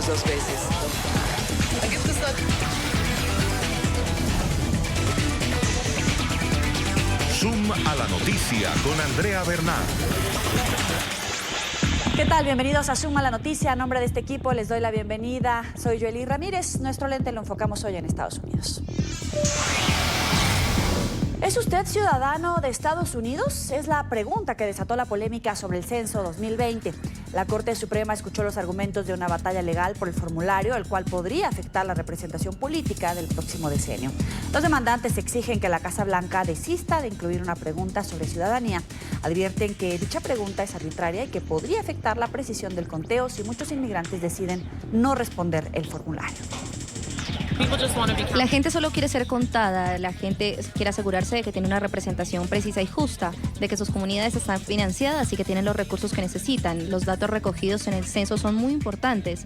años 2 veces. Aquí está. Zoom a la noticia con Andrea Bernal. ¿Qué tal? Bienvenidos a Zoom a la noticia. A nombre de este equipo les doy la bienvenida. Soy Joely Ramírez. Nuestro lente lo enfocamos hoy en Estados Unidos. ¿Es usted ciudadano de Estados Unidos? Es la pregunta que desató la polémica sobre el censo 2020. La Corte Suprema escuchó los argumentos de una batalla legal por el formulario, el cual podría afectar la representación política del próximo decenio. Los demandantes exigen que la Casa Blanca desista de incluir una pregunta sobre ciudadanía. Advierten que dicha pregunta es arbitraria y que podría afectar la precisión del conteo si muchos inmigrantes deciden no responder el formulario. La gente solo quiere ser contada, la gente quiere asegurarse de que tiene una representación precisa y justa, de que sus comunidades están financiadas y que tienen los recursos que necesitan. Los datos recogidos en el censo son muy importantes.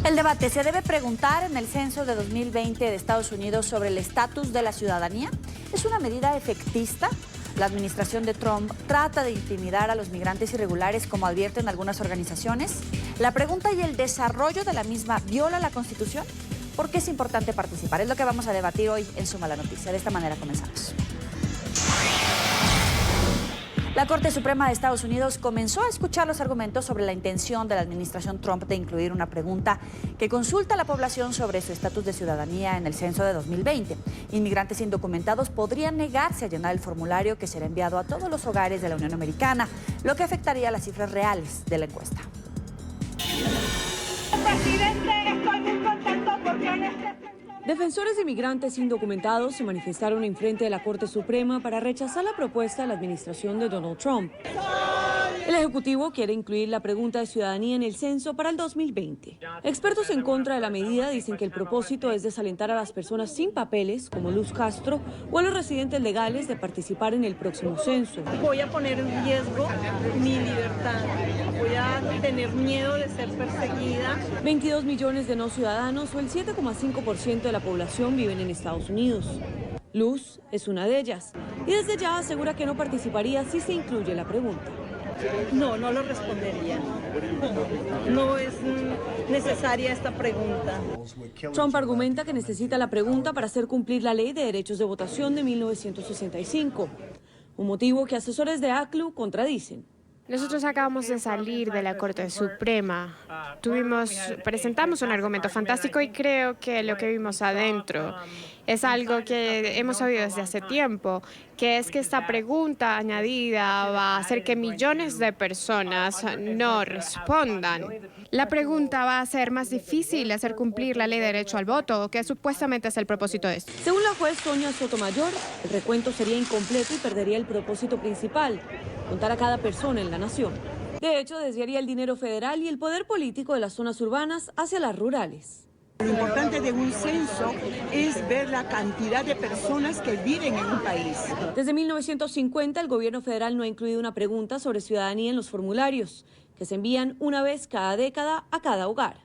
El debate: ¿se debe preguntar en el censo de 2020 de Estados Unidos sobre el estatus de la ciudadanía? ¿Es una medida efectista? La administración de Trump trata de intimidar a los migrantes irregulares, como advierten algunas organizaciones. ¿La pregunta y el desarrollo de la misma viola la Constitución? ¿Por qué es importante participar? Es lo que vamos a debatir hoy en Suma la Noticia. De esta manera comenzamos. La Corte Suprema de Estados Unidos comenzó a escuchar los argumentos sobre la intención de la administración Trump de incluir una pregunta que consulta a la población sobre su estatus de ciudadanía en el censo de 2020. Inmigrantes indocumentados podrían negarse a llenar el formulario, que será enviado a todos los hogares de la Unión Americana, lo que afectaría las cifras reales de la encuesta. Presidente, estoy muy contento porque en este... Defensores de inmigrantes indocumentados se manifestaron enfrente de la Corte Suprema para rechazar la propuesta de la administración de Donald Trump. El Ejecutivo quiere incluir la pregunta de ciudadanía en el censo para el 2020. Expertos en contra de la medida dicen que el propósito es desalentar a las personas sin papeles, como Luz Castro, o a los residentes legales de participar en el próximo censo. Voy a poner en riesgo mi libertad, voy a tener miedo de ser perseguida. 22 millones de no ciudadanos, o el 7,5% de la población, viven en Estados Unidos. Luz es una de ellas y desde ya asegura que no participaría si se incluye la pregunta. No, no lo respondería. No es necesaria esta pregunta. Trump argumenta que necesita la pregunta para hacer cumplir la Ley de Derechos de Votación de 1965, un motivo que asesores de ACLU contradicen. Nosotros acabamos de salir de la Corte Suprema. Presentamos un argumento fantástico y creo que lo que vimos adentro es algo que hemos sabido desde hace tiempo, que es que esta pregunta añadida va a hacer que millones de personas no respondan. La pregunta va a hacer más difícil hacer cumplir la ley de derecho al voto, que supuestamente es el propósito de esto. Según la juez Sonia Sotomayor, el recuento sería incompleto y perdería el propósito principal: contar a cada persona en la nación. De hecho, desviaría el dinero federal y el poder político de las zonas urbanas hacia las rurales. Lo importante de un censo es ver la cantidad de personas que viven en un país. Desde 1950, el gobierno federal no ha incluido una pregunta sobre ciudadanía en los formularios, que se envían una vez cada década a cada hogar.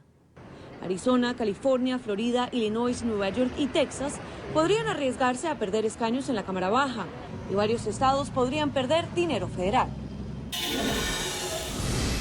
Arizona, California, Florida, Illinois, Nueva York y Texas podrían arriesgarse a perder escaños en la Cámara Baja, y varios estados podrían perder dinero federal.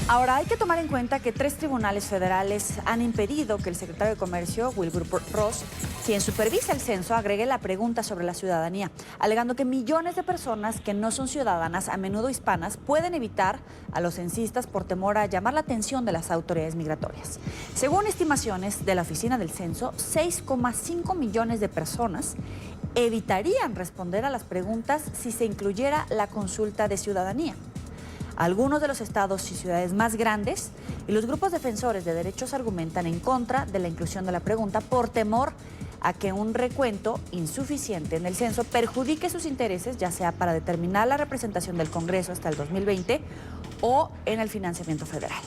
Ahora, hay que tomar en cuenta que 3 tribunales federales han impedido que el secretario de Comercio, Wilbur Ross, quien supervisa el censo, agregue la pregunta sobre la ciudadanía, alegando que millones de personas que no son ciudadanas, a menudo hispanas, pueden evitar a los censistas por temor a llamar la atención de las autoridades migratorias. Según estimaciones de la Oficina del Censo, 6,5 millones de personas evitarían responder a las preguntas si se incluyera la consulta de ciudadanía. Algunos de los estados y ciudades más grandes y los grupos defensores de derechos argumentan en contra de la inclusión de la pregunta por temor a que un recuento insuficiente en el censo perjudique sus intereses, ya sea para determinar la representación del Congreso hasta el 2020 o en el financiamiento federal.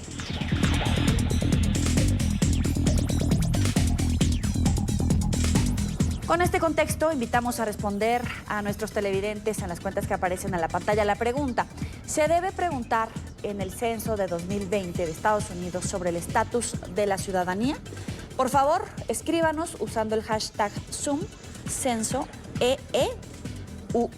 Con este contexto, invitamos a responder a nuestros televidentes en las cuentas que aparecen en la pantalla la pregunta: ¿se debe preguntar en el censo de 2020 de Estados Unidos sobre el estatus de la ciudadanía? Por favor, escríbanos usando el hashtag Zoom Censo EEUU.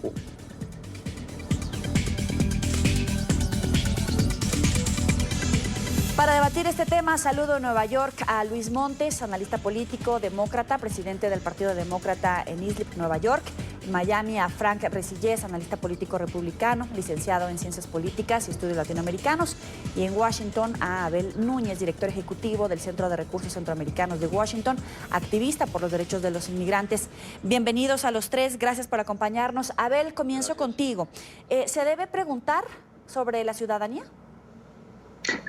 Para debatir este tema, saludo en Nueva York a Luis Montes, analista político, demócrata, presidente del Partido Demócrata en Islip, Nueva York. En Miami a Frank Resillés, analista político republicano, licenciado en Ciencias Políticas y Estudios Latinoamericanos. Y en Washington a Abel Núñez, director ejecutivo del Centro de Recursos Centroamericanos de Washington, activista por los derechos de los inmigrantes. Bienvenidos a los tres, gracias por acompañarnos. Abel, comienzo contigo. ¿Se debe preguntar sobre la ciudadanía?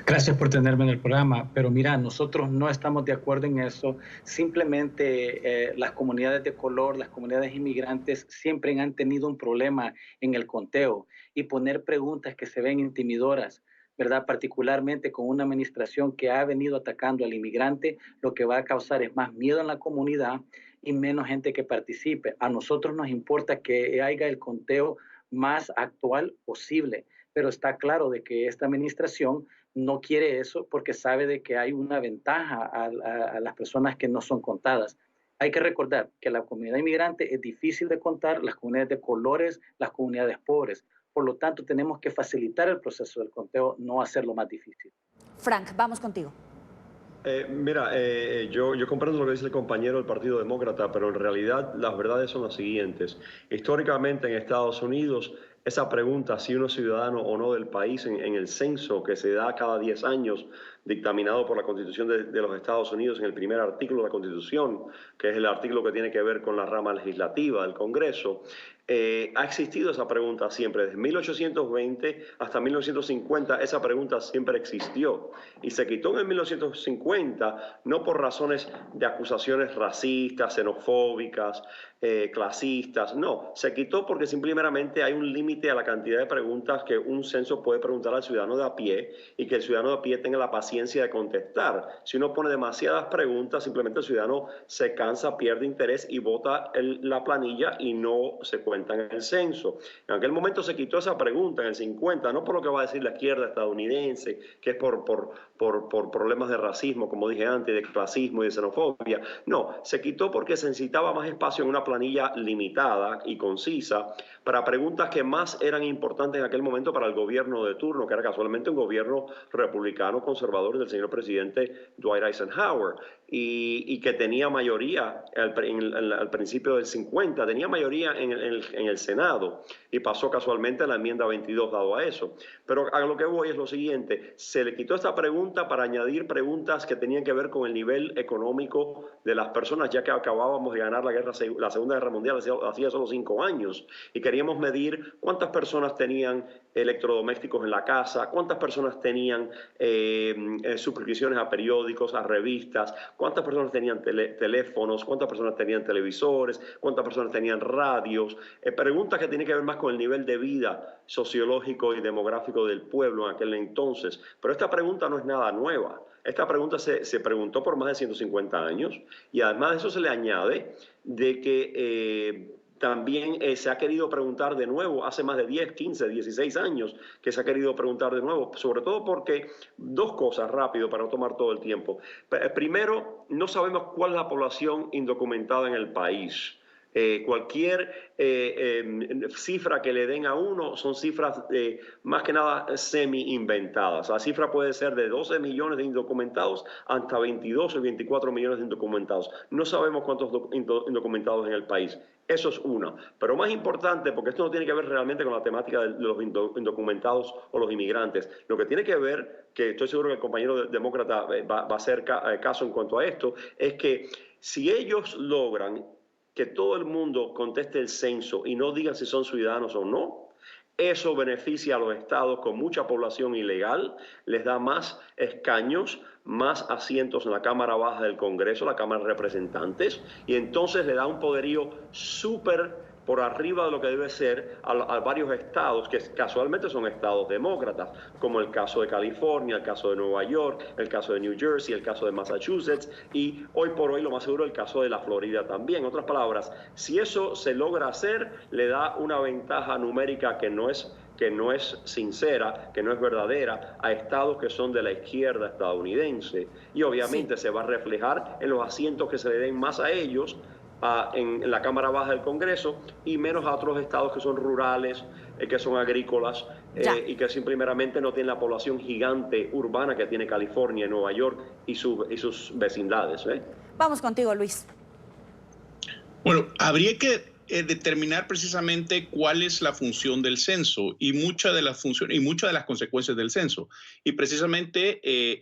Gracias por tenerme en el programa, pero mira, nosotros no estamos de acuerdo en eso. Simplemente las comunidades de color, las comunidades inmigrantes siempre han tenido un problema en el conteo y poner preguntas que se ven intimidadoras, ¿verdad? Particularmente con una administración que ha venido atacando al inmigrante, lo que va a causar es más miedo en la comunidad y menos gente que participe. A nosotros nos importa que haya el conteo más actual posible, pero está claro de que esta administración no quiere eso porque sabe de que hay una ventaja a las personas que no son contadas. Hay que recordar que la comunidad inmigrante es difícil de contar, las comunidades de colores, las comunidades pobres. Por lo tanto, tenemos que facilitar el proceso del conteo, no hacerlo más difícil. Frank, vamos contigo. Yo comprendo lo que dice el compañero del Partido Demócrata, pero en realidad las verdades son las siguientes. Históricamente en Estados Unidos, esa pregunta, si uno es ciudadano o no del país, en el censo que se da cada 10 años, dictaminado por la Constitución de los Estados Unidos en el primer artículo de la Constitución, que es el artículo que tiene que ver con la rama legislativa del Congreso, ha existido esa pregunta siempre. Desde 1820 hasta 1950 esa pregunta siempre existió y se quitó en 1950 no por razones de acusaciones racistas, xenofóbicas, clasistas, no, se quitó porque simplemente hay un límite a la cantidad de preguntas que un censo puede preguntar al ciudadano de a pie y que el ciudadano de a pie tenga la paciencia de contestar. Si uno pone demasiadas preguntas, simplemente el ciudadano se cansa, pierde interés y vota la planilla y no se cuenta en el censo. En aquel momento se quitó esa pregunta en el 50, no por lo que va a decir la izquierda estadounidense, que es por problemas de racismo, como dije antes, de clasismo y de xenofobia. No, se quitó porque se necesitaba más espacio en una planilla limitada y concisa para preguntas que más eran importantes en aquel momento para el gobierno de turno, que era casualmente un gobierno republicano conservador del señor presidente Dwight Eisenhower, y que tenía mayoría al principio del 50, tenía mayoría en el Senado, y pasó casualmente la enmienda 22 dado a eso. Pero a lo que voy es lo siguiente, se le quitó esta pregunta para añadir preguntas que tenían que ver con el nivel económico de las personas, ya que acabábamos de ganar la Segunda Guerra Mundial hacía solo 5 años, y queríamos medir cuántas personas tenían electrodomésticos en la casa, cuántas personas tenían suscripciones a periódicos, a revistas, cuántas personas tenían teléfonos, cuántas personas tenían televisores, cuántas personas tenían radios, preguntas que tienen que ver más con el nivel de vida sociológico y demográfico del pueblo en aquel entonces. Pero esta pregunta no es nada nueva. Esta pregunta se preguntó por más de 150 años y además de eso se le añade de que también se ha querido preguntar de nuevo, hace más de 10, 15, 16 años que se ha querido preguntar de nuevo, sobre todo porque dos cosas rápido para no tomar todo el tiempo. Primero, no sabemos cuál es la población indocumentada en el país. Cualquier cifra que le den a uno son cifras más que nada semi-inventadas. La cifra puede ser de 12 millones de indocumentados hasta 22 o 24 millones de indocumentados. No sabemos cuántos indocumentados en el país. Eso es una. Pero más importante, porque esto no tiene que ver realmente con la temática de los indocumentados o los inmigrantes. Lo que tiene que ver, que estoy seguro que el compañero demócrata va a hacer caso en cuanto a esto, es que si ellos logran que todo el mundo conteste el censo y no digan si son ciudadanos o no, eso beneficia a los estados con mucha población ilegal, les da más escaños, más asientos en la Cámara Baja del Congreso, la Cámara de Representantes, y entonces le da un poderío súper por arriba de lo que debe ser a varios estados que casualmente son estados demócratas, como el caso de California, el caso de Nueva York, el caso de New Jersey, el caso de Massachusetts y hoy por hoy lo más seguro el caso de la Florida también. En otras palabras, si eso se logra hacer, le da una ventaja numérica que no es sincera, que no es verdadera, a estados que son de la izquierda estadounidense. Y obviamente se va a reflejar en los asientos que se le den más a ellos en la Cámara Baja del Congreso y menos a otros estados que son rurales, que son agrícolas y que simplemente no tienen la población gigante urbana que tiene California y Nueva York y sus vecindades. Vamos contigo, Luis. Bueno, habría que determinar precisamente cuál es la función del censo y muchas de las funciones y muchas de las consecuencias del censo. Y precisamente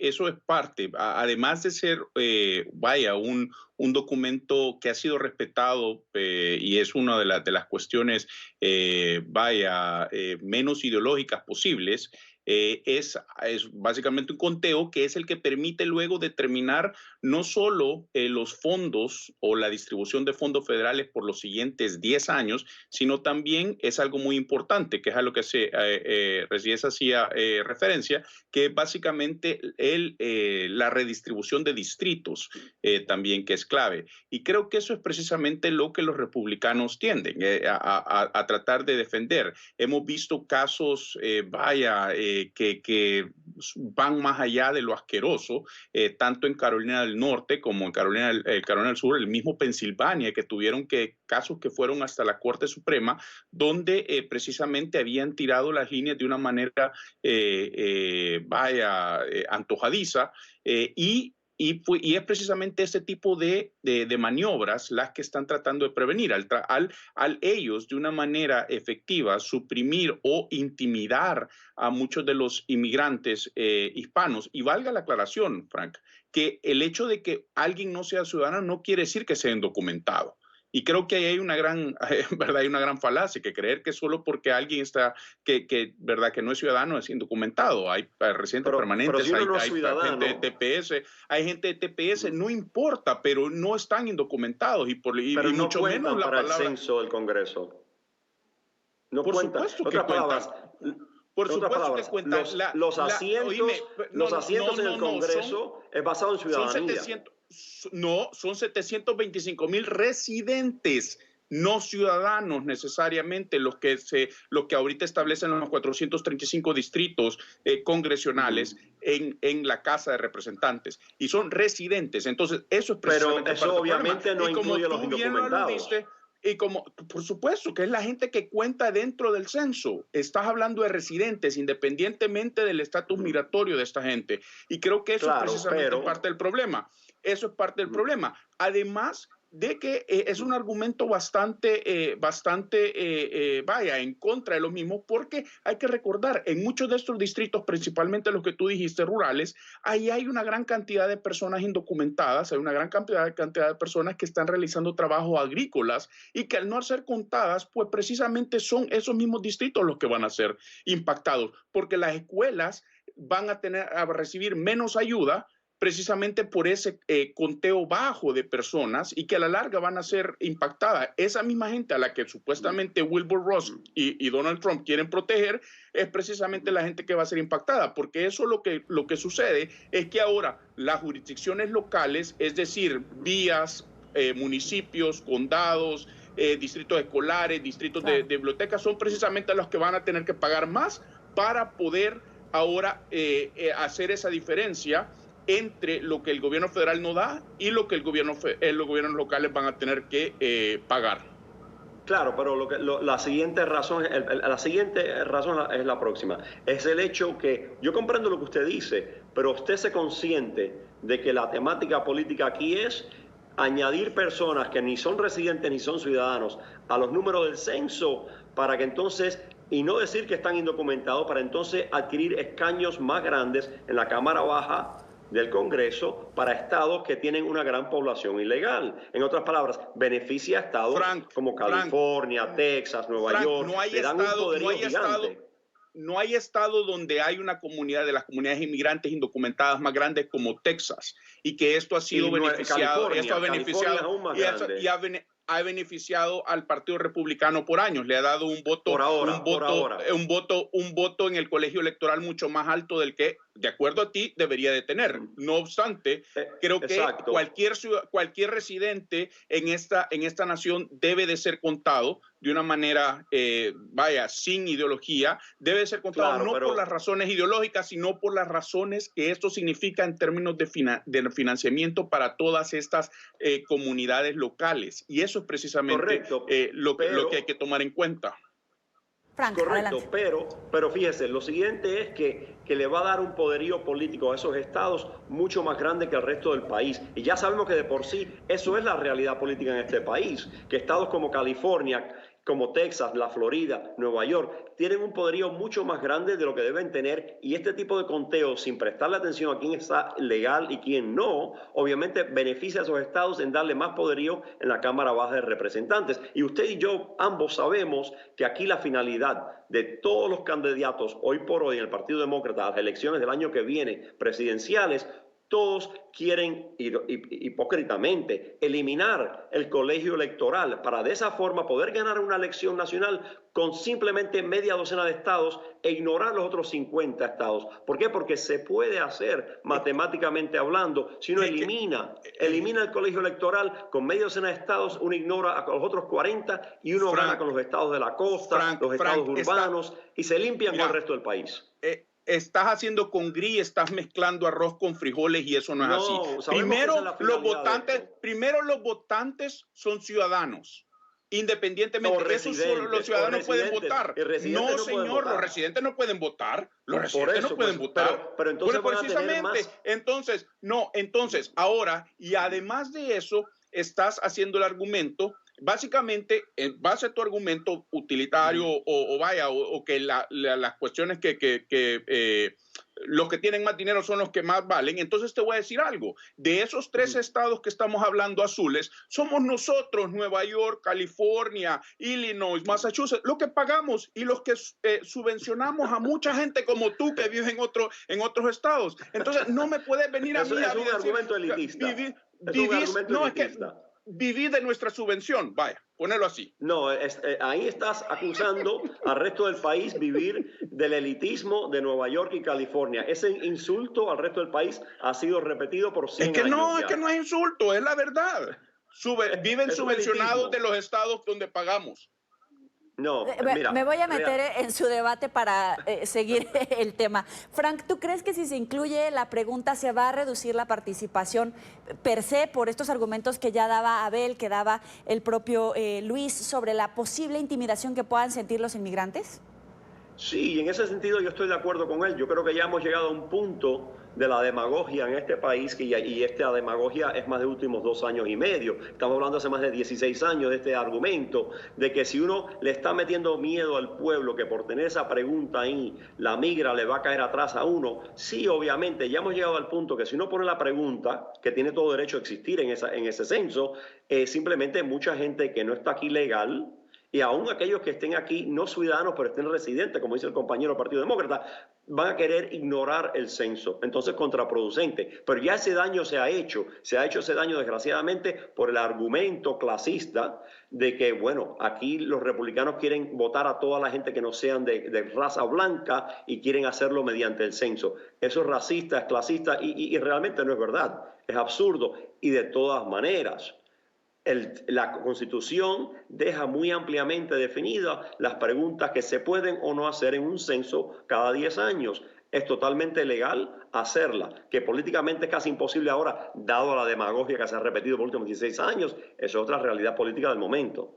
eso es parte, además de ser, un documento que ha sido respetado y es una de las cuestiones, menos ideológicas posibles. Es básicamente un conteo que es el que permite luego determinar no solo los fondos o la distribución de fondos federales por los siguientes 10 años, sino también es algo muy importante, que es a lo que recién se hacía referencia, que es básicamente la redistribución de distritos también, que es clave. Y creo que eso es precisamente lo que los republicanos tienden a tratar de defender. Hemos visto casos, que van más allá de lo asqueroso, tanto en Carolina del Norte como en Carolina del Sur, el mismo Pensilvania, que tuvieron casos que fueron hasta la Corte Suprema, donde precisamente habían tirado las líneas de una manera antojadiza, y es precisamente este tipo de maniobras las que están tratando de prevenir. Al ellos, de una manera efectiva, suprimir o intimidar a muchos de los inmigrantes hispanos. Y valga la aclaración, Frank, que el hecho de que alguien no sea ciudadano no quiere decir que sea indocumentado. Y creo que ahí hay una gran, ¿verdad? Hay una gran falacia, que creer que solo porque alguien ¿verdad? Que no es ciudadano es indocumentado. Hay residentes permanentes, pero si hay ciudadano, gente de TPS, no importa, pero no están indocumentados y pero no mucho menos la para palabra. El censo del Congreso. No por cuenta. Supuesto que cuentan. Por supuesto que cuentan. Los asientos en el Congreso es basado en ciudadanía. Son 725,000 residentes, no ciudadanos necesariamente, los que ahorita establecen los 435 distritos congresionales en la Casa de Representantes. Y son residentes. Entonces, eso es precisamente Pero eso obviamente no incluye a los indocumentados. Y como, por supuesto, que es la gente que cuenta dentro del censo. Estás hablando de residentes, independientemente del estatus migratorio de esta gente. Y creo que eso es precisamente parte del problema. Eso es parte del problema. Además de que es un argumento bastante en contra de lo mismo, porque hay que recordar, en muchos de estos distritos, principalmente los que tú dijiste, rurales, ahí hay una gran cantidad de personas indocumentadas, hay una gran cantidad de personas que están realizando trabajos agrícolas y que al no ser contadas, pues precisamente son esos mismos distritos los que van a ser impactados, porque las escuelas van a recibir menos ayuda precisamente por ese conteo bajo de personas y que a la larga van a ser impactadas. Esa misma gente a la que supuestamente Wilbur Ross y Donald Trump quieren proteger es precisamente la gente que va a ser impactada, porque eso lo que sucede es que ahora las jurisdicciones locales, es decir, vías, municipios, condados, distritos escolares, distritos de bibliotecas, son precisamente los que van a tener que pagar más para poder ahora hacer esa diferencia entre lo que el gobierno federal no da y lo que los gobiernos locales van a tener que pagar. Claro, pero la siguiente razón es la próxima. Es el hecho que yo comprendo lo que usted dice, pero usted se consciente de que la temática política aquí es añadir personas que ni son residentes ni son ciudadanos a los números del censo para que entonces, y no decir que están indocumentados, para entonces adquirir escaños más grandes en la Cámara Baja del Congreso para estados que tienen una gran población ilegal. En otras palabras, beneficia a estados como California, Texas, Nueva York. No hay estado donde hay una comunidad de las comunidades inmigrantes indocumentadas más grandes como Texas, y que esto ha sido beneficiado, ha beneficiado al Partido Republicano por años. Le ha dado un voto en el colegio electoral mucho más alto del que, de acuerdo a ti, debería de tener. No obstante, creo que cualquier residente en esta nación debe de ser contado de una manera, sin ideología. Debe de ser contado por las razones ideológicas, sino por las razones que esto significa en términos de financiamiento para todas estas comunidades locales. Y eso es precisamente lo que hay que tomar en cuenta. Frank, correcto, adelante. pero fíjese, lo siguiente es que le va a dar un poderío político a esos estados mucho más grande que al resto del país. Y ya sabemos que de por sí eso es la realidad política en este país, que estados como California, como Texas, la Florida, Nueva York, tienen un poderío mucho más grande de lo que deben tener, y este tipo de conteo, sin prestarle atención a quién está legal y quién no, obviamente beneficia a esos estados en darle más poderío en la Cámara Baja de Representantes. Y usted y yo ambos sabemos que aquí la finalidad de todos los candidatos hoy por hoy en el Partido Demócrata a las elecciones del año que viene presidenciales, todos quieren hipócritamente eliminar el colegio electoral para de esa forma poder ganar una elección nacional con simplemente media docena de estados e ignorar los otros 50 estados. ¿Por qué? Porque se puede hacer matemáticamente hablando. Si uno elimina el colegio electoral con media docena de estados, uno ignora a los otros 40 y uno gana con los estados de la costa, los estados urbanos, y se limpian con el resto del país. Estás haciendo con gris, estás mezclando arroz con frijoles y eso no es así. Primero los votantes son ciudadanos, independientemente de eso, los ciudadanos pueden votar. No, señor, los residentes no pueden votar. Los residentes no pueden votar. Pero entonces precisamente, entonces, ahora, y además de eso, estás haciendo el argumento. Básicamente, en base a tu argumento utilitario o que las cuestiones que los que tienen más dinero son los que más valen, entonces te voy a decir algo. De esos 3 estados que estamos hablando azules, somos nosotros, Nueva York, California, Illinois, Massachusetts, los que pagamos y los que subvencionamos a mucha gente como tú que vive en otros estados. Entonces, no me puedes venir a mí a decir... Es un argumento elitista. Vivir de nuestra subvención, vaya, ponerlo así. No, ahí estás acusando al resto del país vivir del elitismo de Nueva York y California. Ese insulto al resto del país ha sido repetido por 100 años. Es que no es insulto, es la verdad. Viven subvencionados de los estados donde pagamos. No, mira, me voy a meter en su debate para seguir el tema. Frank, ¿tú crees que si se incluye la pregunta se va a reducir la participación per se por estos argumentos que ya daba Abel, que daba el propio Luis sobre la posible intimidación que puedan sentir los inmigrantes? Sí, en ese sentido yo estoy de acuerdo con él. Yo creo que ya hemos llegado a un punto de la demagogia en este país, y esta demagogia es más de últimos 2 años y medio. Estamos hablando hace más de 16 años de este argumento, de que si uno le está metiendo miedo al pueblo, que por tener esa pregunta ahí, la migra le va a caer atrás a uno. Sí, obviamente, ya hemos llegado al punto que si uno pone la pregunta, que tiene todo derecho a existir en ese censo, simplemente mucha gente que no está aquí legal, y aún aquellos que estén aquí no ciudadanos pero estén residentes, como dice el compañero del Partido Demócrata, van a querer ignorar el censo. Entonces, contraproducente. Pero ya ese daño se ha hecho ese daño desgraciadamente por el argumento clasista de que, bueno, aquí los republicanos quieren votar a toda la gente que no sean de raza blanca y quieren hacerlo mediante el censo. Eso es racista, es clasista y realmente no es verdad. Es absurdo. Y de todas maneras, la Constitución deja muy ampliamente definidas las preguntas que se pueden o no hacer en un censo cada 10 años. Es totalmente legal hacerla, que políticamente es casi imposible ahora, dado la demagogia que se ha repetido por los últimos 16 años. Eso es otra realidad política del momento.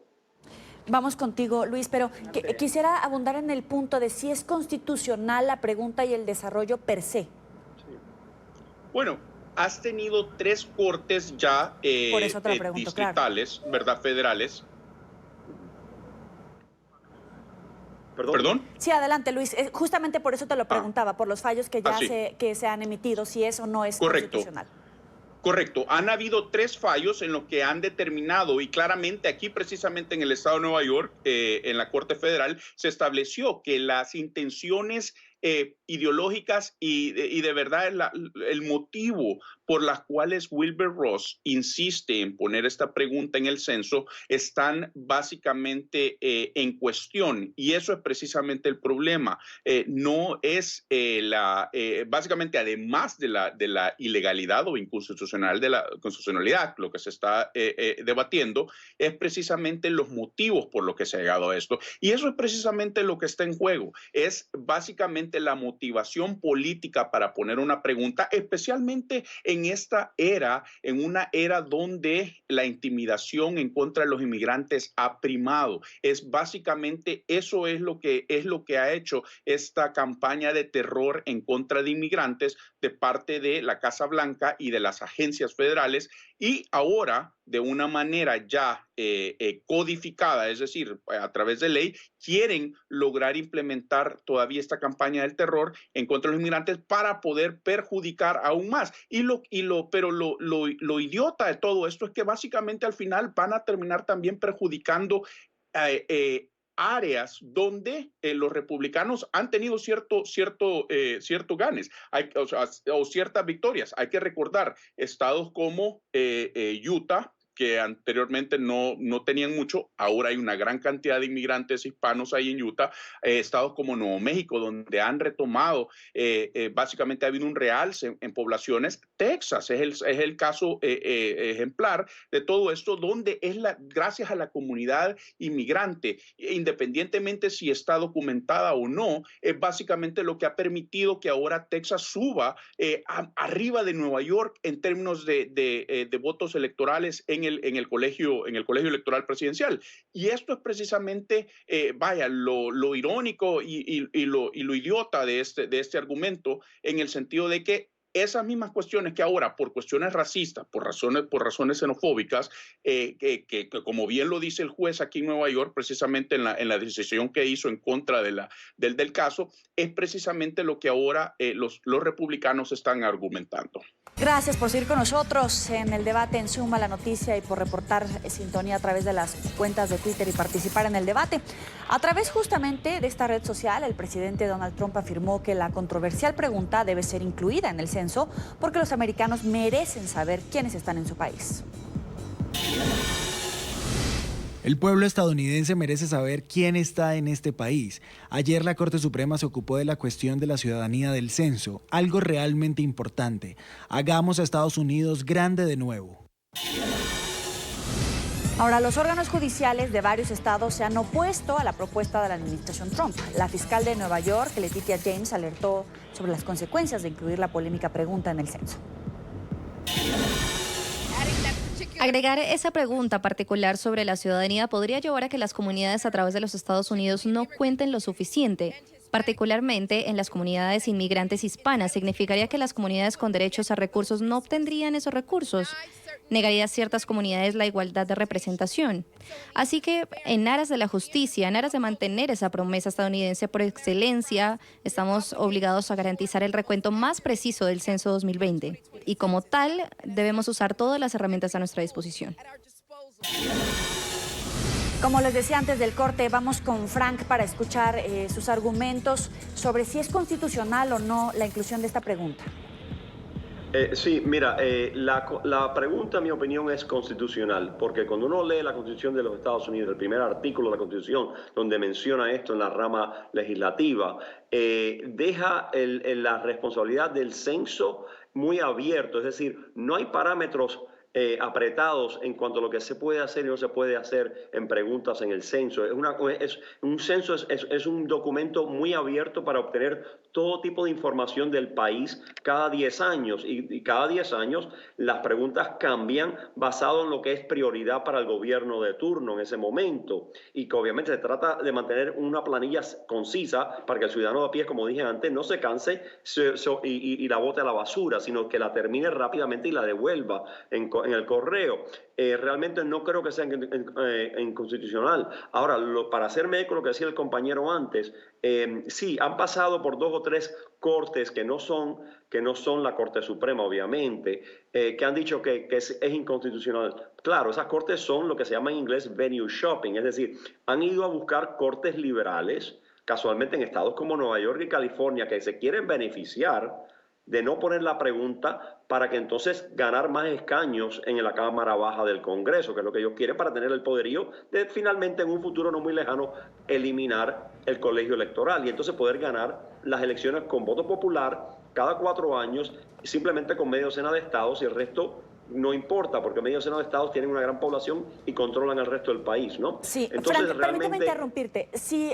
Vamos contigo, Luis, pero quisiera abundar en el punto de si es constitucional la pregunta y el desarrollo per se. Sí. Bueno, has tenido 3 cortes ya por eso te lo pregunto, distritales, claro, ¿verdad? Federales. ¿Perdón? Sí, adelante, Luis. Justamente por eso te lo preguntaba, por los fallos que ya se han emitido, si es o no es constitucional. Correcto. Han habido 3 fallos en los que han determinado, y claramente aquí precisamente en el estado de Nueva York, en la Corte Federal, se estableció que las intenciones ideológicas y de verdad el motivo por las cuales Wilbur Ross insiste en poner esta pregunta en el censo están básicamente en cuestión, y eso es precisamente el problema. No es básicamente, además de la ilegalidad o inconstitucional de la constitucionalidad, lo que se está debatiendo es precisamente los motivos por los que se ha llegado a esto, y eso es precisamente lo que está en juego. Es básicamente básicamente la motivación política para poner una pregunta, especialmente en esta era, en una era donde la intimidación en contra de los inmigrantes ha primado. Es básicamente eso es lo que ha hecho esta campaña de terror en contra de inmigrantes de parte de la Casa Blanca y de las agencias federales, y ahora de una manera ya codificada, es decir, a través de ley, quieren lograr implementar todavía esta campaña del terror en contra de los inmigrantes para poder perjudicar aún más. Pero lo idiota de todo esto es que básicamente al final van a terminar también perjudicando áreas donde los republicanos han tenido cierto ganes o ciertas victorias. Hay que recordar estados como Utah, que anteriormente no tenían mucho, ahora hay una gran cantidad de inmigrantes hispanos ahí en Utah, estados como Nuevo México, donde han retomado, básicamente ha habido un realce en poblaciones. Texas es el caso ejemplar de todo esto, donde gracias a la comunidad inmigrante, independientemente si está documentada o no, es básicamente lo que ha permitido que ahora Texas suba arriba de Nueva York en términos de votos electorales en el colegio electoral presidencial. Y esto es precisamente, lo irónico y lo idiota de este argumento, en el sentido de que esas mismas cuestiones que ahora, por cuestiones racistas, por razones xenofóbicas, que como bien lo dice el juez aquí en Nueva York, precisamente en la decisión que hizo en contra del caso, es precisamente lo que ahora los republicanos están argumentando. Gracias por seguir con nosotros en el debate en Suma la Noticia y por reportar sintonía a través de las cuentas de Twitter y participar en el debate. A través justamente de esta red social, el presidente Donald Trump afirmó que la controversial pregunta debe ser incluida en el censo porque los americanos merecen saber quiénes están en su país. El pueblo estadounidense merece saber quién está en este país. Ayer la Corte Suprema se ocupó de la cuestión de la ciudadanía del censo, algo realmente importante. Hagamos a Estados Unidos grande de nuevo. Ahora, los órganos judiciales de varios estados se han opuesto a la propuesta de la administración Trump. La fiscal de Nueva York, Letitia James, alertó sobre las consecuencias de incluir la polémica pregunta en el censo. Agregar esa pregunta particular sobre la ciudadanía podría llevar a que las comunidades a través de los Estados Unidos no cuenten lo suficiente. Particularmente en las comunidades inmigrantes hispanas, significaría que las comunidades con derechos a recursos no obtendrían esos recursos. Negaría a ciertas comunidades la igualdad de representación. Así que, en aras de la justicia, en aras de mantener esa promesa estadounidense por excelencia, estamos obligados a garantizar el recuento más preciso del censo 2020. Y como tal, debemos usar todas las herramientas a nuestra disposición. Como les decía antes del corte, vamos con Frank para escuchar sus argumentos sobre si es constitucional o no la inclusión de esta pregunta. Sí, mira, la pregunta, en mi opinión, es constitucional, porque cuando uno lee la Constitución de los Estados Unidos, el primer artículo de la Constitución, donde menciona esto en la rama legislativa, deja la responsabilidad del censo muy abierto, es decir, no hay parámetros apretados en cuanto a lo que se puede hacer y no se puede hacer en preguntas en el censo. Un censo es un documento muy abierto para obtener todo tipo de información del país cada 10 años y cada 10 años las preguntas cambian basado en lo que es prioridad para el gobierno de turno en ese momento, y que obviamente se trata de mantener una planilla concisa para que el ciudadano de a pie, como dije antes, no se canse y la bote a la basura, sino que la termine rápidamente y la devuelva en el correo. Realmente no creo que sea inconstitucional. Ahora, para hacerme eco lo que decía el compañero antes, sí, han pasado por 2 o 3 cortes que no son la Corte Suprema, obviamente, que han dicho que es inconstitucional. Claro, esas cortes son lo que se llama en inglés venue shopping, es decir, han ido a buscar cortes liberales, casualmente en estados como Nueva York y California, que se quieren beneficiar de no poner la pregunta para que entonces ganar más escaños en la Cámara Baja del Congreso, que es lo que ellos quieren para tener el poderío de finalmente en un futuro no muy lejano eliminar el colegio electoral y entonces poder ganar las elecciones con voto popular cada 4 años, simplemente con media docena de estados y el resto no importa, porque medio centenar de estados tienen una gran población y controlan el resto del país, ¿no? Sí, entonces Frank, permíteme interrumpirte. Sí,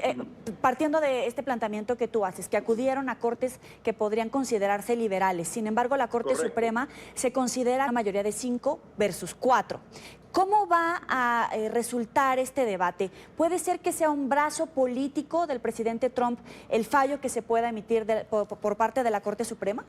partiendo de este planteamiento que tú haces, que acudieron a cortes que podrían considerarse liberales, sin embargo la Corte Suprema se considera una mayoría de 5 versus 4. ¿Cómo va a resultar este debate? ¿Puede ser que sea un brazo político del presidente Trump el fallo que se pueda emitir por parte de la Corte Suprema?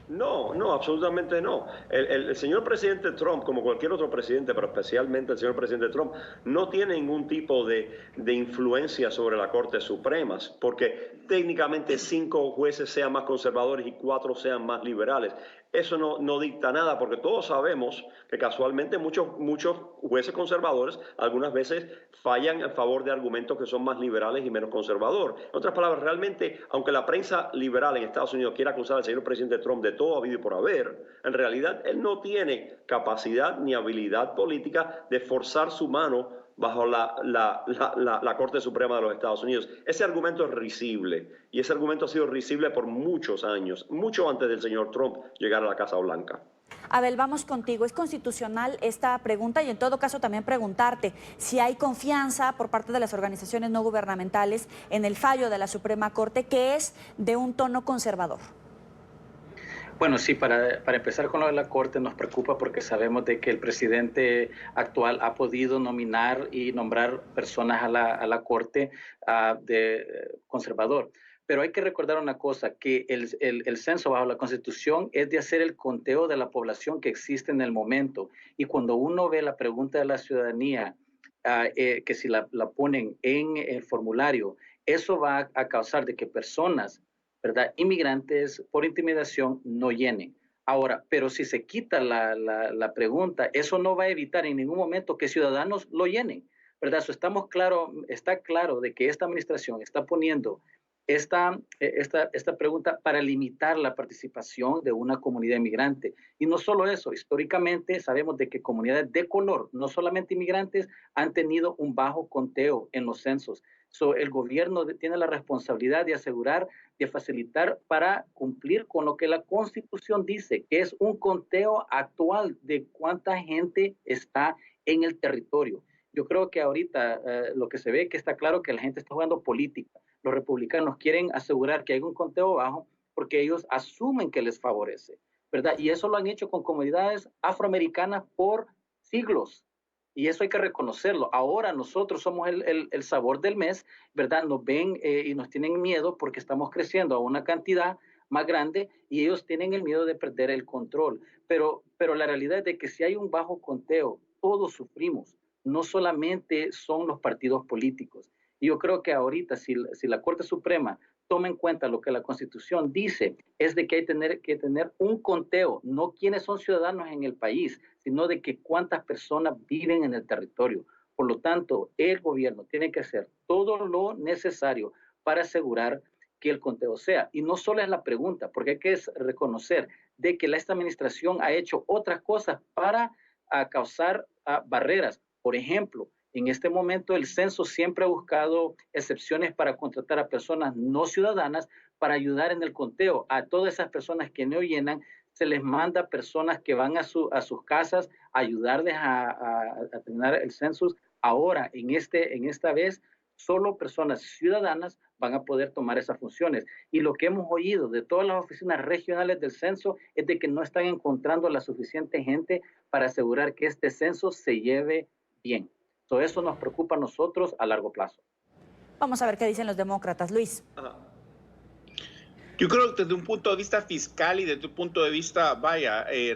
No, absolutamente no. El señor presidente Trump, como cualquier otro presidente, pero especialmente el señor presidente Trump, no tiene ningún tipo de influencia sobre la Corte Suprema, porque técnicamente 5 jueces sean más conservadores y 4 sean más liberales. Eso no dicta nada, porque todos sabemos que casualmente muchos jueces conservadores algunas veces fallan en favor de argumentos que son más liberales y menos conservadores. En otras palabras, realmente, aunque la prensa liberal en Estados Unidos quiera acusar al señor presidente Trump de todo habido y por haber, en realidad él no tiene capacidad ni habilidad política de forzar su mano bajo la Corte Suprema de los Estados Unidos. Ese argumento es risible, y ese argumento ha sido risible por muchos años, mucho antes del señor Trump llegar a la Casa Blanca. Abel, vamos contigo. ¿Es constitucional esta pregunta? Y en todo caso también preguntarte si hay confianza por parte de las organizaciones no gubernamentales en el fallo de la Suprema Corte, que es de un tono conservador. Bueno, sí, para empezar con lo de la Corte nos preocupa porque sabemos de que el presidente actual ha podido nominar y nombrar personas a la Corte de conservador. Pero hay que recordar una cosa, que el censo bajo la Constitución es de hacer el conteo de la población que existe en el momento. Y cuando uno ve la pregunta de la ciudadanía, que si la ponen en el formulario, eso va a causar de que personas, ¿verdad?, inmigrantes por intimidación no llenen. Ahora, pero si se quita la pregunta, eso no va a evitar en ningún momento que ciudadanos lo llenen, ¿verdad? So, está claro de que esta administración está poniendo esta pregunta para limitar la participación de una comunidad inmigrante. Y no solo eso, históricamente sabemos de que comunidades de color, no solamente inmigrantes, han tenido un bajo conteo en los censos. So, el gobierno tiene la responsabilidad de asegurar, de facilitar para cumplir con lo que la Constitución dice, que es un conteo actual de cuánta gente está en el territorio. Yo creo que ahorita lo que se ve que está claro que la gente está jugando política. Los republicanos quieren asegurar que hay un conteo bajo porque ellos asumen que les favorece, ¿verdad? Y eso lo han hecho con comunidades afroamericanas por siglos. Y eso hay que reconocerlo. Ahora nosotros somos el sabor del mes, ¿verdad? Nos ven y nos tienen miedo porque estamos creciendo a una cantidad más grande y ellos tienen el miedo de perder el control. Pero la realidad es de que si hay un bajo conteo, todos sufrimos. No solamente son los partidos políticos. Y yo creo que ahorita, si la Corte Suprema toma en cuenta lo que la Constitución dice, es de que hay que tener un conteo, no quiénes son ciudadanos en el país, sino de que cuántas personas viven en el territorio. Por lo tanto, el gobierno tiene que hacer todo lo necesario para asegurar que el conteo sea. Y no solo es la pregunta, porque hay que reconocer de que esta administración ha hecho otras cosas para causar barreras. Por ejemplo, en este momento el censo siempre ha buscado excepciones para contratar a personas no ciudadanas para ayudar en el conteo. A todas esas personas que no llenan, se les manda personas que van a sus casas a ayudarles a terminar el censo. Ahora, en esta vez, solo personas ciudadanas van a poder tomar esas funciones. Y lo que hemos oído de todas las oficinas regionales del censo es de que no están encontrando la suficiente gente para asegurar que este censo se lleve bien. So, eso nos preocupa a nosotros a largo plazo. Vamos a ver qué dicen los demócratas. Luis. Yo creo que desde un punto de vista fiscal y desde un punto de vista,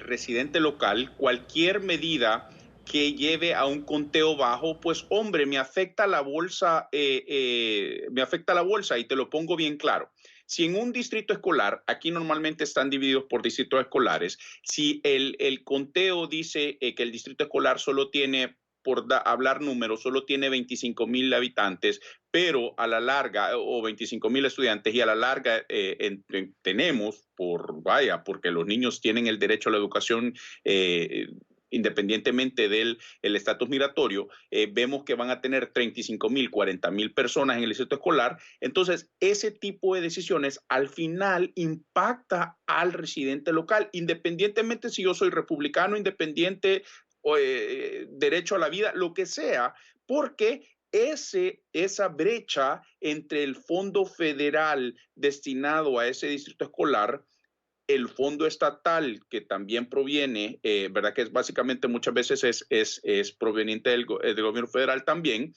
residente local, cualquier medida que lleve a un conteo bajo, pues hombre, me afecta la bolsa y te lo pongo bien claro. Si en un distrito escolar, aquí normalmente están divididos por distritos escolares, si el conteo dice que el distrito escolar solo tiene, por hablar números, solo tiene 25,000 habitantes, pero a la larga, o 25,000 estudiantes, y a la larga tenemos, porque los niños tienen el derecho a la educación independientemente del estatus migratorio, vemos que van a tener 35,000, 40,000 personas en el distrito escolar. Entonces, ese tipo de decisiones al final impacta al residente local, independientemente si yo soy republicano, independiente, derecho a la vida, lo que sea, porque esa brecha entre el fondo federal destinado a ese distrito escolar, el fondo estatal que también proviene, ¿verdad? Que es básicamente muchas veces es proveniente del gobierno federal también.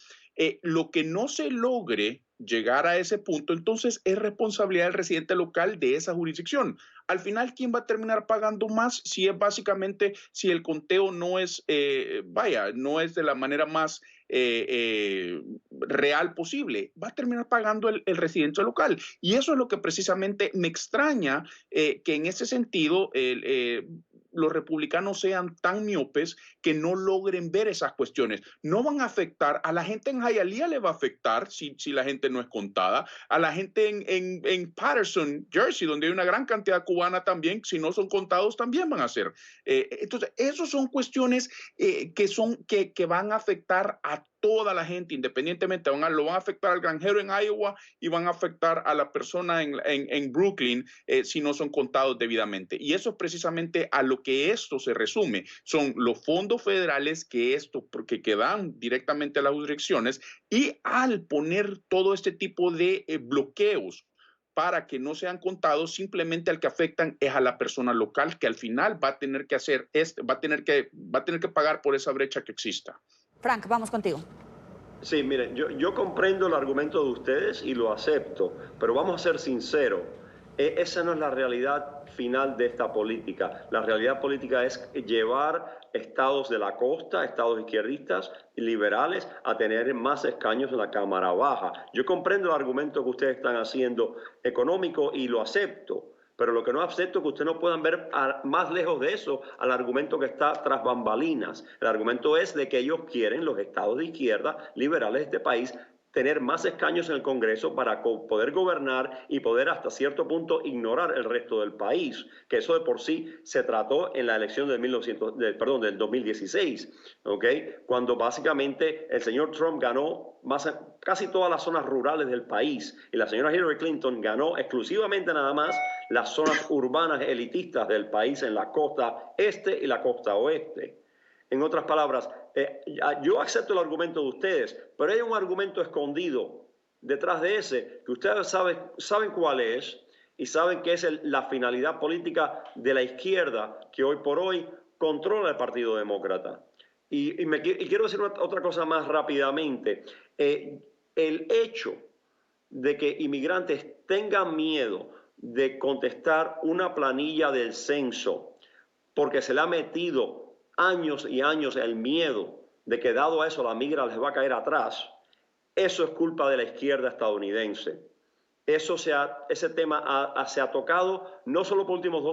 Lo que no se logre llegar a ese punto, entonces es responsabilidad del residente local de esa jurisdicción. Al final, ¿quién va a terminar pagando más? Si es básicamente, si el conteo no es, no es de la manera más real posible, va a terminar pagando el residente local. Y eso es lo que precisamente me extraña, que en ese sentido los republicanos sean tan miopes que no logren ver esas cuestiones. No van a afectar, a la gente en Hialeah le va a afectar si la gente no es contada, a la gente en Patterson, Jersey, donde hay una gran cantidad cubana también, si no son contados también van a ser. Entonces, esas son cuestiones que van a afectar a toda la gente, independientemente, lo van a afectar al granjero en Iowa y van a afectar a la persona en Brooklyn si no son contados debidamente. Y eso es precisamente a lo que esto se resume. Son los fondos federales que dan directamente a las jurisdicciones, y al poner todo este tipo de bloqueos para que no sean contados, simplemente al que afectan es a la persona local, que al final va a tener que va a tener que pagar por esa brecha que exista. Frank, vamos contigo. Sí, miren, yo comprendo el argumento de ustedes y lo acepto, pero vamos a ser sinceros, esa no es la realidad final de esta política. La realidad política es llevar estados de la costa, estados izquierdistas y liberales, a tener más escaños en la Cámara Baja. Yo comprendo el argumento que ustedes están haciendo económico y lo acepto. Pero lo que no acepto es que ustedes no puedan ver más lejos de eso al argumento que está tras bambalinas. El argumento es de que ellos quieren, los estados de izquierda liberales de este país, tener más escaños en el Congreso para poder gobernar y poder hasta cierto punto ignorar el resto del país, que eso de por sí se trató en la elección del 2016, ¿okay? Cuando básicamente el señor Trump ganó casi todas las zonas rurales del país y la señora Hillary Clinton ganó exclusivamente nada más las zonas urbanas elitistas del país en la costa este y la costa oeste. En otras palabras, yo acepto el argumento de ustedes, pero hay un argumento escondido detrás de ese que ustedes saben cuál es y saben que es la finalidad política de la izquierda que hoy por hoy controla el Partido Demócrata. Y quiero decir otra cosa más rápidamente. El hecho de que inmigrantes tengan miedo de contestar una planilla del censo porque se le ha metido años y años el miedo de que dado a eso la migra les va a caer atrás, eso es culpa de la izquierda estadounidense. Ese tema se ha tocado no solo por los últimos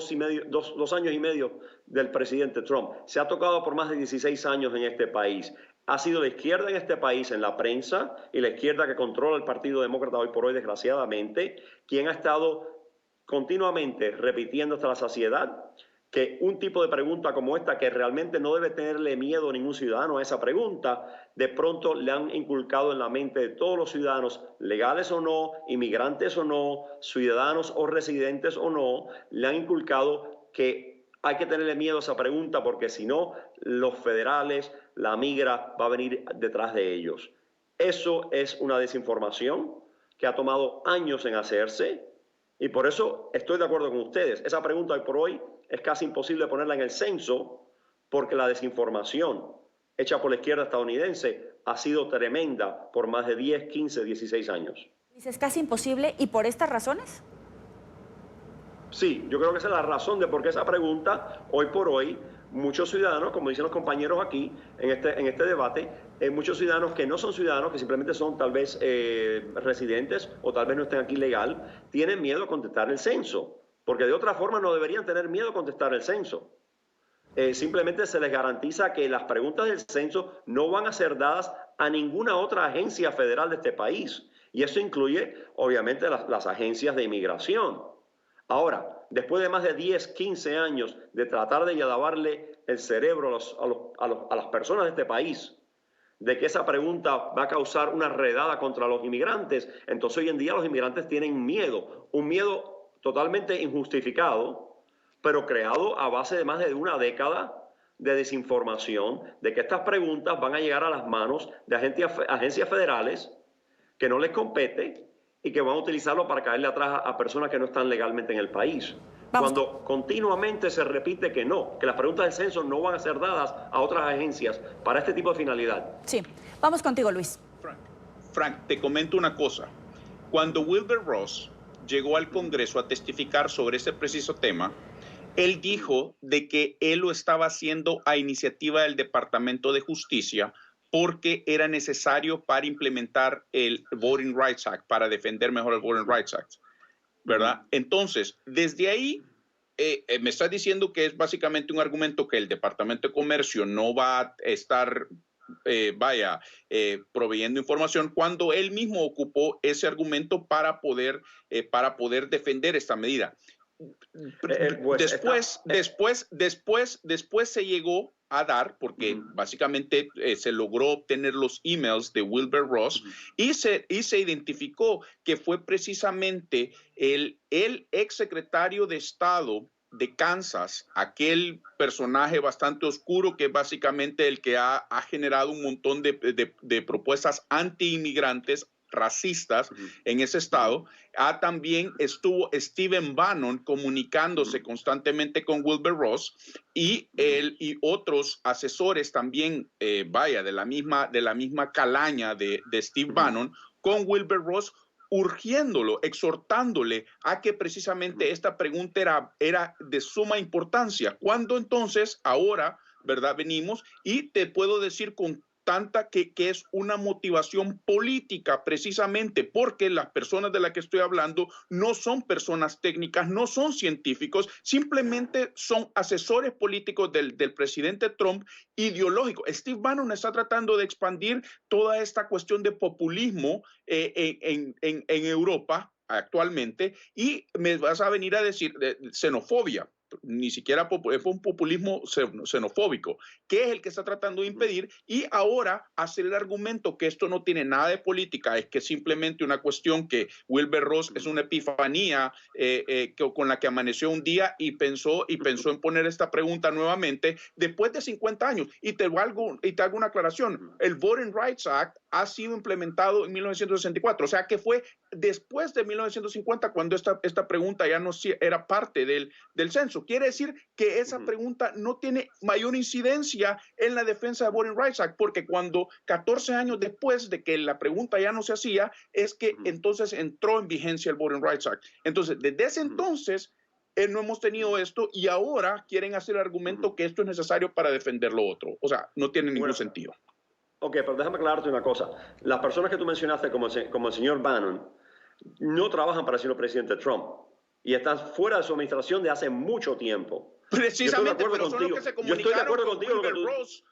2 años y medio del presidente Trump, se ha tocado por más de 16 años en este país. Ha sido la izquierda en este país, en la prensa, y la izquierda que controla el Partido Demócrata hoy por hoy, desgraciadamente, quien ha estado continuamente repitiendo hasta la saciedad que un tipo de pregunta como esta, que realmente no debe tenerle miedo a ningún ciudadano a esa pregunta, de pronto le han inculcado en la mente de todos los ciudadanos, legales o no, inmigrantes o no, ciudadanos o residentes o no, le han inculcado que hay que tenerle miedo a esa pregunta porque si no, los federales, la migra va a venir detrás de ellos. Eso es una desinformación que ha tomado años en hacerse y por eso estoy de acuerdo con ustedes. Esa pregunta hoy por hoy es casi imposible ponerla en el censo porque la desinformación hecha por la izquierda estadounidense ha sido tremenda por más de 10, 15, 16 años. ¿Es casi imposible y por estas razones? Sí, yo creo que esa es la razón de por qué esa pregunta, hoy por hoy, muchos ciudadanos, como dicen los compañeros aquí en este debate, muchos ciudadanos que no son ciudadanos, que simplemente son tal vez residentes o tal vez no estén aquí legal, tienen miedo a contestar el censo. Porque de otra forma no deberían tener miedo a contestar el censo. Simplemente se les garantiza que las preguntas del censo no van a ser dadas a ninguna otra agencia federal de este país. Y eso incluye, obviamente, las agencias de inmigración. Ahora, después de más de 10, 15 años de tratar de lavarle el cerebro a las personas de este país, de que esa pregunta va a causar una redada contra los inmigrantes, entonces hoy en día los inmigrantes tienen miedo, un miedo totalmente injustificado, pero creado a base de más de una década de desinformación, de que estas preguntas van a llegar a las manos de agencias federales que no les compete y que van a utilizarlo para caerle atrás a personas que no están legalmente en el país. Cuando continuamente se repite que no, que las preguntas del censo no van a ser dadas a otras agencias para este tipo de finalidad. Sí, vamos contigo, Luis. Frank, te comento una cosa. Cuando Wilbur Ross llegó al Congreso a testificar sobre ese preciso tema, él dijo de que él lo estaba haciendo a iniciativa del Departamento de Justicia porque era necesario para implementar el Voting Rights Act, para defender mejor el Voting Rights Act, ¿verdad? Entonces, desde ahí, me estás diciendo que es básicamente un argumento que el Departamento de Comercio no va a estar, proveyendo información, cuando él mismo ocupó ese argumento para poder defender esta medida. Después se llegó a dar, porque básicamente se logró obtener los emails de Wilbur Ross y se identificó que fue precisamente el exsecretario de Estado de Kansas, aquel personaje bastante oscuro que es básicamente el que ha generado un montón de propuestas anti-inmigrantes, racistas en ese estado. También estuvo Stephen Bannon comunicándose constantemente con Wilbur Ross y él y otros asesores también, de la misma calaña de Steve Bannon con Wilbur Ross, urgiéndolo, exhortándole a que precisamente esta pregunta era de suma importancia. Cuando entonces ahora, ¿verdad? Venimos y te puedo decir con tanta que es una motivación política, precisamente porque las personas de las que estoy hablando no son personas técnicas, no son científicos, simplemente son asesores políticos del presidente Trump, ideológico. Steve Bannon está tratando de expandir toda esta cuestión de populismo en Europa actualmente, y me vas a venir a decir xenofobia. Ni siquiera fue un populismo xenofóbico, que es el que está tratando de impedir, y ahora hacer el argumento que esto no tiene nada de política, es que simplemente una cuestión que Wilbur Ross es una epifanía con la que amaneció un día y pensó en poner esta pregunta nuevamente después de 50 años. Y te hago una aclaración, el Voting Rights Act ha sido implementado en 1964, o sea que fue después de 1950 cuando esta pregunta ya no era parte del censo. Quiere decir que esa pregunta no tiene mayor incidencia en la defensa del Voting Rights Act, porque cuando 14 años después de que la pregunta ya no se hacía, es que entonces entró en vigencia el Voting Rights Act. Entonces, desde ese entonces, no hemos tenido esto, y ahora quieren hacer el argumento que esto es necesario para defender lo otro. O sea, no tiene ningún sentido. Ok, pero déjame aclararte una cosa. Las personas que tú mencionaste, como el señor Bannon, no trabajan para el señor presidente Trump y están fuera de su administración de hace mucho tiempo. Precisamente, pero son los que se comunicaron con Wilbur Ross.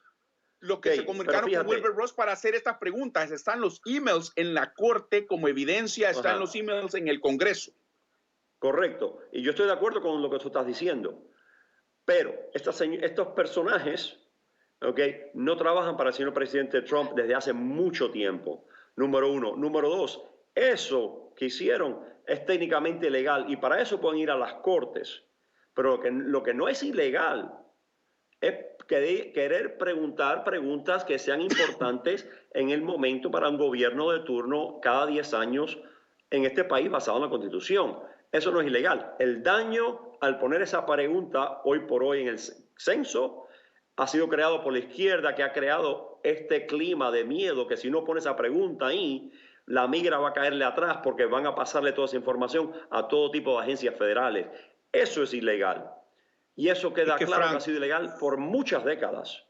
Los que se comunicaron con Wilbur Ross para hacer estas preguntas. Están los emails en la corte como evidencia, están los emails en el Congreso. Correcto. Y yo estoy de acuerdo con lo que tú estás diciendo. Pero estos personajes, no trabajan para el señor presidente Trump desde hace mucho tiempo. Número uno. Número dos, eso que hicieron es técnicamente ilegal y para eso pueden ir a las cortes. Pero lo que no es ilegal es querer preguntar preguntas que sean importantes en el momento para un gobierno de turno cada 10 años en este país basado en la Constitución. Eso no es ilegal. El daño al poner esa pregunta hoy por hoy en el censo ha sido creado por la izquierda, que ha creado este clima de miedo que si no pone esa pregunta ahí, la migra va a caerle atrás porque van a pasarle toda esa información a todo tipo de agencias federales. Eso es ilegal. Y eso queda claro que ha sido ilegal por muchas décadas.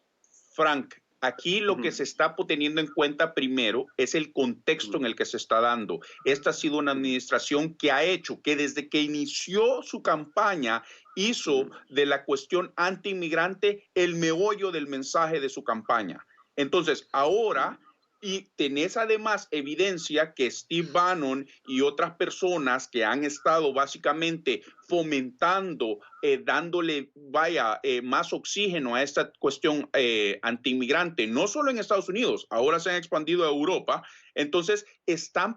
Frank, aquí lo que se está teniendo en cuenta primero es el contexto en el que se está dando. Esta ha sido una administración que ha hecho, que desde que inició su campaña, hizo de la cuestión anti-inmigrante el meollo del mensaje de su campaña. Entonces, ahora Y tenés además evidencia que Steve Bannon y otras personas que han estado básicamente fomentando, dándole, más oxígeno a esta cuestión antiinmigrante, no solo en Estados Unidos, ahora se han expandido a Europa. Entonces,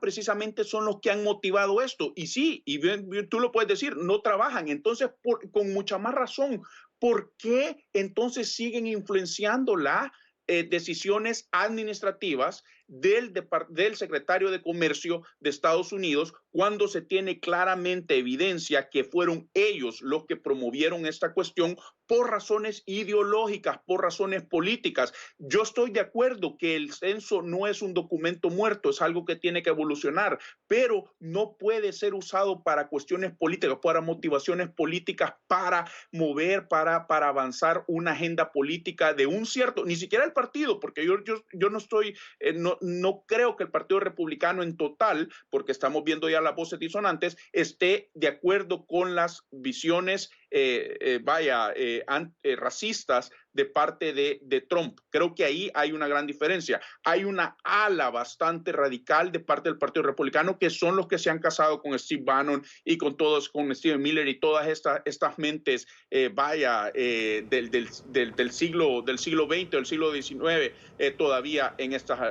precisamente son los que han motivado esto. Y sí, y tú lo puedes decir, no trabajan. Entonces, con mucha más razón, ¿por qué entonces siguen influenciando las decisiones administrativas del secretario de Comercio de Estados Unidos cuando se tiene claramente evidencia que fueron ellos los que promovieron esta cuestión por razones ideológicas, por razones políticas? Yo estoy de acuerdo que el censo no es un documento muerto, es algo que tiene que evolucionar, pero no puede ser usado para cuestiones políticas, para motivaciones políticas, para mover, para avanzar una agenda política de un cierto, ni siquiera el partido, porque yo no estoy, no creo que el Partido Republicano en total, porque estamos viendo ya las voces disonantes, esté de acuerdo con las visiones racistas de parte de Trump. Creo que ahí hay una gran diferencia. Hay una ala bastante radical de parte del Partido Republicano que son los que se han casado con Steve Bannon y con Stephen Miller y todas estas mentes del siglo XX, del siglo XIX, todavía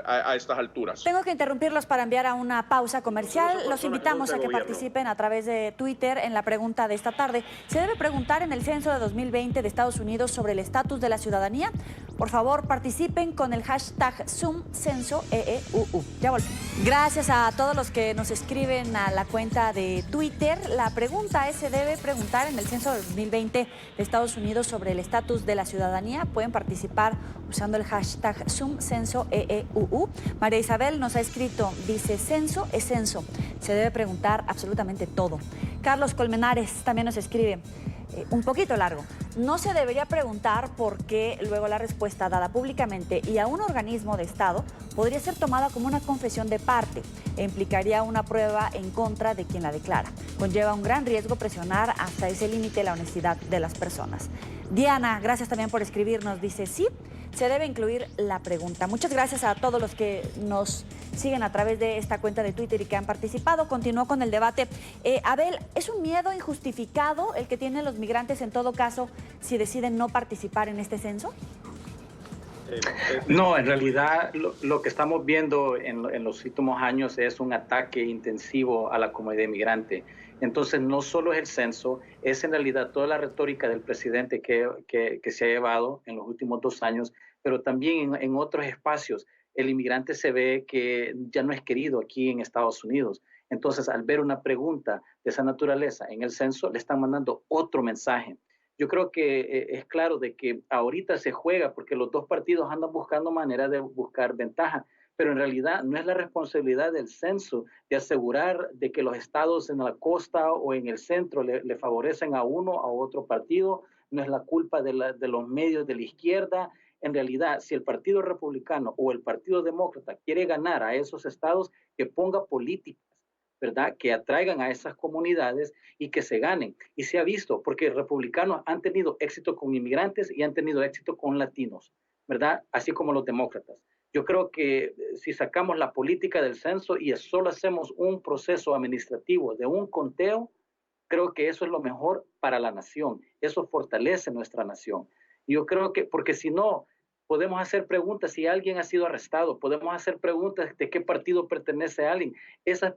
a estas alturas. Tengo que interrumpirlos para enviar a una pausa comercial. Los invitamos a que participen a través de Twitter en la pregunta de esta tarde. ¿Se debe preguntar en el censo de 2020 de Estados Unidos sobre el estatus de la ciudadanía? Por favor, participen con el hashtag #ZoomCensoEEUU. Ya volvemos. Gracias a todos los que nos escriben a la cuenta de Twitter. La pregunta es, ¿se debe preguntar en el censo de 2020 de Estados Unidos sobre el estatus de la ciudadanía? Pueden participar usando el hashtag #ZoomCensoEEUU. María Isabel nos ha escrito, dice, censo es censo. Se debe preguntar absolutamente todo. Carlos Colmenares también nos escribe, un poquito largo. No se debería preguntar porque luego la respuesta dada públicamente y a un organismo de Estado podría ser tomada como una confesión de parte e implicaría una prueba en contra de quien la declara. Conlleva un gran riesgo presionar hasta ese límite la honestidad de las personas. Diana, gracias también por escribirnos. Dice, sí, se debe incluir la pregunta. Muchas gracias a todos los que nos siguen a través de esta cuenta de Twitter y que han participado. Continúo con el debate. Abel, ¿es un miedo injustificado el que tienen los migrantes en todo caso si deciden no participar en este censo? No, en realidad lo que estamos viendo en los últimos años es un ataque intensivo a la comunidad migrante. Entonces, no solo es el censo, es en realidad toda la retórica del presidente que se ha llevado en los últimos 2 años, pero también en otros espacios. El inmigrante se ve que ya no es querido aquí en Estados Unidos. Entonces, al ver una pregunta de esa naturaleza en el censo, le están mandando otro mensaje. Yo creo que es claro de que ahorita se juega porque los dos partidos andan buscando manera de buscar ventaja, pero en realidad no es la responsabilidad del censo de asegurar de que los estados en la costa o en el centro le favorecen a uno o a otro partido. No es la culpa de los medios de la izquierda. En realidad, si el Partido Republicano o el Partido Demócrata quiere ganar a esos estados, que ponga políticas, ¿verdad?, que atraigan a esas comunidades y que se ganen. Y se ha visto, porque republicanos han tenido éxito con inmigrantes y han tenido éxito con latinos, ¿verdad?, así como los demócratas. Yo creo que si sacamos la política del censo y solo hacemos un proceso administrativo de un conteo, creo que eso es lo mejor para la nación. Eso fortalece nuestra nación. Y yo creo que, porque si no, podemos hacer preguntas si alguien ha sido arrestado, podemos hacer preguntas de qué partido pertenece a alguien.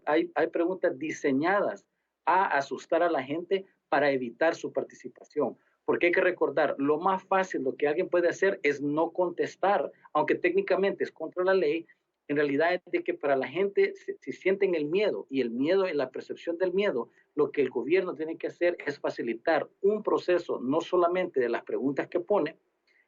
Hay preguntas diseñadas a asustar a la gente para evitar su participación. Porque hay que recordar, lo más fácil, lo que alguien puede hacer es no contestar, aunque técnicamente es contra la ley. En realidad es de que para la gente, si sienten el miedo y la percepción del miedo, lo que el gobierno tiene que hacer es facilitar un proceso, no solamente de las preguntas que pone,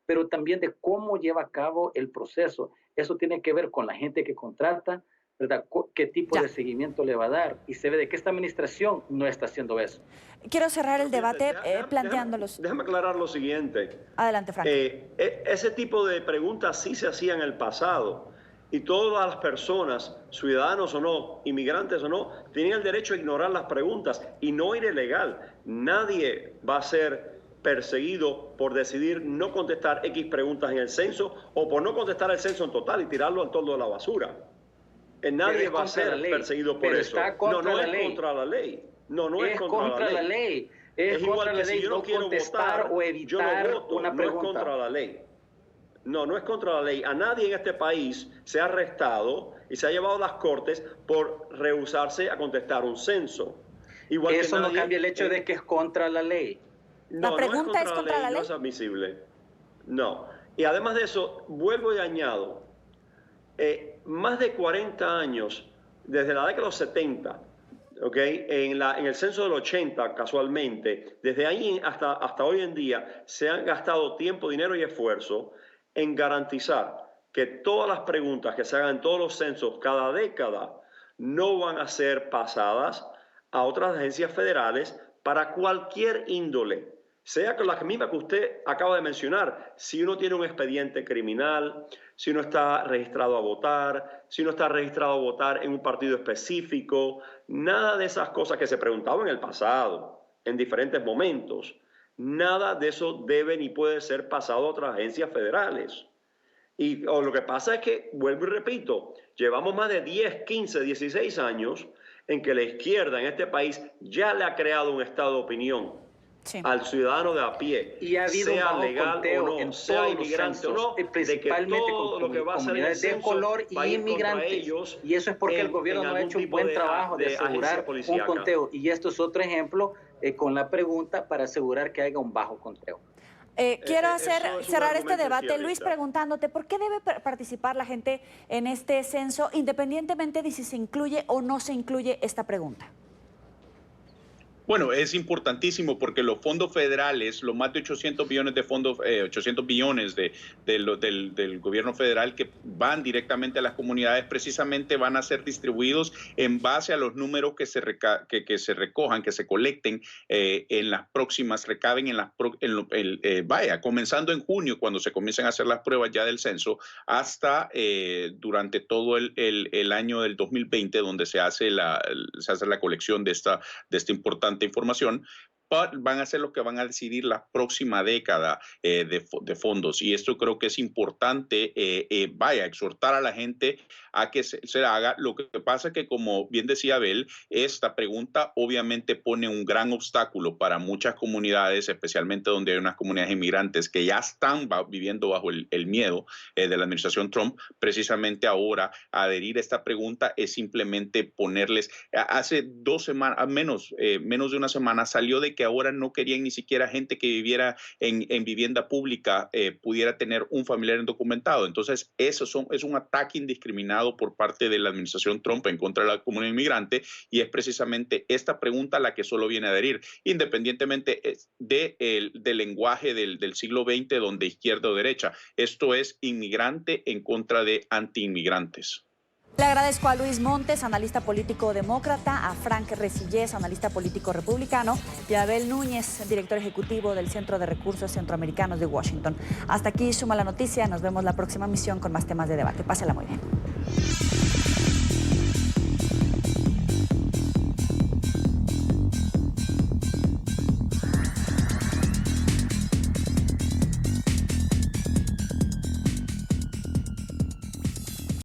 pero también de cómo lleva a cabo el proceso. Eso tiene que ver con la gente que contrata, ¿verdad?, qué tipo de seguimiento le va a dar. Y se ve de que esta administración no está haciendo eso. Quiero cerrar el debate planteándolos. Déjame aclarar lo siguiente. Adelante, Frank. Ese tipo de preguntas sí se hacían en el pasado. Y todas las personas, ciudadanos o no, inmigrantes o no, tenían el derecho a ignorar las preguntas. Y no era ilegal. Nadie va a ser perseguido por decidir no contestar X preguntas en el censo o por no contestar el censo en total y tirarlo al toldo de la basura. Nadie va a ser perseguido por eso. No es contra la ley. No es contra la ley. Es igual que si yo no quiero votar o evitar una pregunta. No es contra la ley. No es contra la ley. A nadie en este país se ha arrestado y se ha llevado a las cortes por rehusarse a contestar un censo. Igual eso no cambia el hecho de que es contra la ley. La pregunta es contra la ley. No es admisible. No. Y además de eso, vuelvo y añado, más de 40 años, desde la década de los 70, ¿okay? En el censo del 80, casualmente, desde ahí hasta hoy en día, se han gastado tiempo, dinero y esfuerzo en garantizar que todas las preguntas que se hagan en todos los censos cada década no van a ser pasadas a otras agencias federales para cualquier índole, sea con la misma que usted acaba de mencionar. Si uno tiene un expediente criminal, si uno está registrado a votar, si uno está registrado a votar en un partido específico, nada de esas cosas que se preguntaban en el pasado, en diferentes momentos, nada de eso debe ni puede ser pasado a otras agencias federales. O lo que pasa es que, vuelvo y repito, llevamos más de 10, 15, 16 años en que la izquierda en este país ya le ha creado un estado de opinión al ciudadano de a pie, y ha habido sea legal o no, en sea inmigrante o no, principalmente de que todo lo que va a hacer en el censo de color y inmigrantes, ellos, y eso es porque el gobierno no ha hecho un buen trabajo de asegurar un conteo, y esto es otro ejemplo con la pregunta para asegurar que haya un bajo conteo. Quiero cerrar este debate, Luis, preguntándote por qué debe participar la gente en este censo, independientemente de si se incluye o no se incluye esta pregunta. Bueno, es importantísimo porque los fondos federales, los más de 800 billones de fondos, 800 billones del gobierno federal que van directamente a las comunidades, precisamente van a ser distribuidos en base a los números que se recojan, que se colecten en las próximas, recaben comenzando en junio, cuando se comiencen a hacer las pruebas ya del censo, hasta durante todo el año del 2020, donde se hace la colección de esta importante información. Van a ser los que van a decidir la próxima década de fondos, y esto creo que es importante, exhortar a la gente a que se haga. Lo que pasa es que, como bien decía Abel, esta pregunta obviamente pone un gran obstáculo para muchas comunidades, especialmente donde hay unas comunidades inmigrantes que ya están viviendo bajo el miedo de la administración Trump. Precisamente ahora, adherir a esta pregunta es simplemente ponerles, hace 2 semanas, menos de una semana, salió de que ahora no querían ni siquiera gente que viviera en vivienda pública pudiera tener un familiar indocumentado. Entonces, es un ataque indiscriminado por parte de la administración Trump en contra de la comunidad inmigrante, y es precisamente esta pregunta la que solo viene a adherir, independientemente del lenguaje del siglo XX, donde izquierda o derecha. Esto es inmigrante en contra de antiinmigrantes. Le agradezco a Luis Montes, analista político demócrata, a Frank Resillés, analista político republicano, y a Abel Núñez, director ejecutivo del Centro de Recursos Centroamericanos de Washington. Hasta aquí Suma la Noticia. Nos vemos la próxima emisión con más temas de debate. Pásela muy bien.